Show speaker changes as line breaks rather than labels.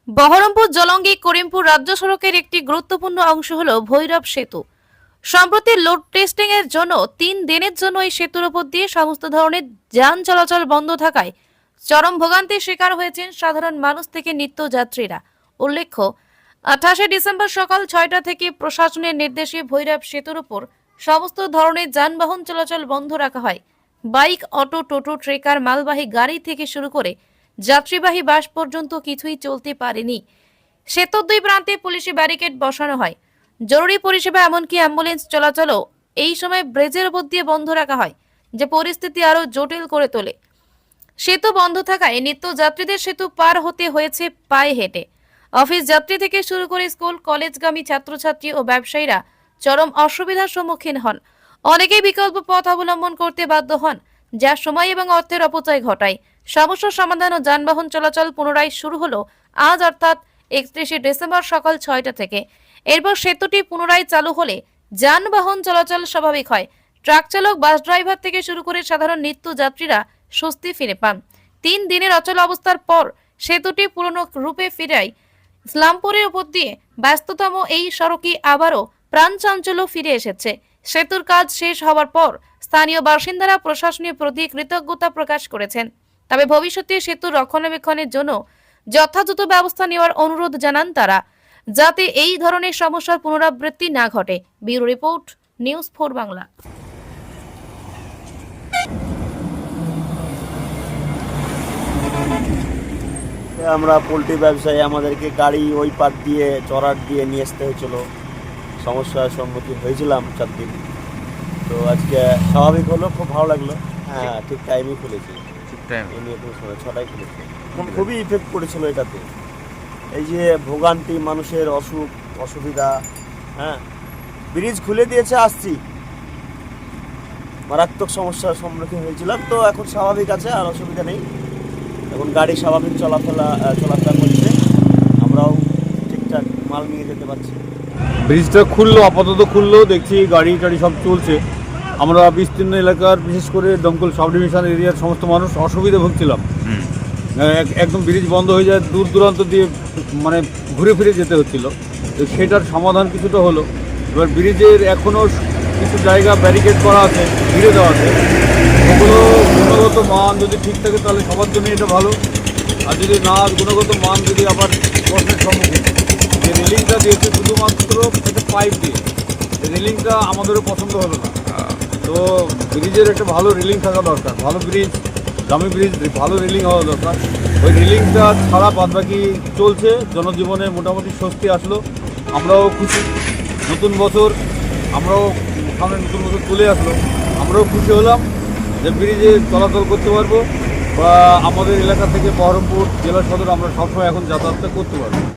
বহরমপুর জলঙ্গি করিমপুর রাজ্য সড়কের একটি গুরুত্বপূর্ণ অংশ হলো ভৈরব সেতু। সম্প্রতি লোড টেস্টিং এর জন্য 3 দিনের জন্য এই সেতুর উপর দিয়ে সমস্ত ধরনের যান চলাচল বন্ধ থাকায় চরম ভোগান্তির শিকার হয়েছেন সাধারণ মানুষ থেকে নিত্যযাত্রীরা। উল্লেখ্য, 28 ডিসেম্বর সকাল 6টা থেকে প্রশাসনের নির্দেশে ভৈরব সেতুর উপর সমস্ত ধরনের যানবাহন চলাচল বন্ধ রাখা হয়। বাইক, অটো, টোটো, ট্রেকার, মালবাহী গাড়ি থেকে শুরু করে যাত্রীবাহী বাস পর্যন্ত কিছুই চলতে পারেনি। সেতুর 2 প্রান্তে পুলিশি ব্যারিকেড বসানো হয়। জরুরি পরিষেবা এমনকি অ্যাম্বুলেন্স চলাচলও এই সময় ব্রিজের উপর দিয়ে বন্ধ রাখা হয়, যে পরিস্থিতি আরো জটিল করে তোলে। সেতু বন্ধ থাকায় নিত্যযাত্রীদের সেতু পার হতে হয়েছে পায়ে হেঁটে। অফিস যাত্রী থেকে শুরু করে স্কুল কলেজগামী ছাত্রছাত্রী ও ব্যবসায়ীরা চরম অসুবিধার সম্মুখীন হন। অনেকেই বিকল্প পথ অবলম্বন করতে বাধ্য হন, যা সময় এবং অর্থের অপচয় ঘটায়। সমস্যার সমাধান ও যানবাহন চলাচল পুনরায় শুরু হলো আজ, অর্থাৎ 31 ডিসেম্বর সকাল 6টা থেকে। এরপর সেতুটি পুনরায় চালু হলে যানবাহন চলাচল স্বাভাবিক হয়। ট্রাক চালক, বাস ড্রাইভার থেকে শুরু করে সাধারণ নিত্যযাত্রীরা স্বস্তি ফিরে পান। 3 দিনের অচল অবস্থার পর সেতুটি পুরনো রূপে ফিরায় ইসলামপুরের উপর দিয়ে ব্যস্ততম এই সড়কে আবারও প্রাণচাঞ্চল্য ফিরে এসেছে। সেতুর কাজ শেষ হওয়ার পর স্থানীয় বাসিন্দারা প্রশাসনের প্রতি কৃতজ্ঞতা প্রকাশ করেছেন। তবে ভবিষ্যতে সেতুর রক্ষণাবেক্ষণের জন্য যথাযথ ব্যবস্থা নেওয়ার অনুরোধ জানান তারা, যাতে এই ধরনের সমস্যার পুনরাবৃত্তি না ঘটে। Bureau report, news 4 Bangla.
আমরা পোলট্রি ব্যবসায়ী, আমাদেরকে গাড়ি ওই পার দিয়ে চড়ার দিয়ে নিয়ে আসতে হয়েছিল। সমস্যার সম্মুখীন হয়েছিলাম 4 দিন। তো আজকে স্বাভাবিক হলো, খুব ভালো লাগলো। হ্যাঁ, ঠিক টাইমে খুলেছি।
ঠিক টাইম
এই নিয়ে কোনো সময় 6টায় খুলেছি। খুবই ইফেক্ট পড়েছিল এটাতে। এই যে ভোগান্তি, মানুষের অসুবিধা। হ্যাঁ, ব্রিজ খুলে দিয়েছে, আসছি, মারাত্মক সমস্যার সম্মুখীন হয়েছিলাম। তো এখন স্বাভাবিক আছে, আর অসুবিধা নেই। এখন গাড়ি স্বাভাবিক চলাফেরা করছে, আমরাও ঠিকঠাক মাল নিয়ে যেতে পারছি।
ব্রিজটা খুললো, আপাতত খুললো, দেখছি গাড়ি টাড়ি সব চলছে। আমরা বিস্তীর্ণ এলাকার, বিশেষ করে দমকল সাব ডিভিশন এরিয়ার সমস্ত মানুষ অসুবিধা ভুগছিলাম। একদম ব্রিজ বন্ধ হয়ে যায়, দূর দূরান্ত দিয়ে মানে ঘুরে ফিরে যেতে হচ্ছিল। তো সেটার সমাধান কিছুটা হলো। এবার ব্রিজের এখনও কিছু জায়গা ব্যারিকেড করা আছে, ঘিরে দেওয়া আছে। ওগুলো গুণগত মান যদি ঠিক থাকে তাহলে সবার জন্য এটা ভালো। আর যদি না, গুণগত মান যদি আবার প্রশ্নের সম্মুখীন, যে রেলিংটা দিয়েছে শুধুমাত্র একটা পাইপ দিয়ে, রেলিংটা আমাদেরও পছন্দ হলো না। তো ব্রিজের একটা ভালো রেলিং থাকা দরকার, ভালো ব্রিজ, দামি ব্রিজ, ভালো রেলিং হওয়া দরকার। ওই রেলিংটা ছাড়া বাদবাকি চলছে, জনজীবনে মোটামুটি স্বস্তি আসলো। আমরাও খুশি। নতুন বছর, আমরাও সামনে নতুন বছর চলে আসলো, আমরাও খুশি হলাম যে ব্রিজে চলাচল করতে পারবো, বা আমাদের এলাকা থেকে বহরমপুর জেলা সদর আমরা সবসময় এখন যাতায়াতটা করতে পারবো।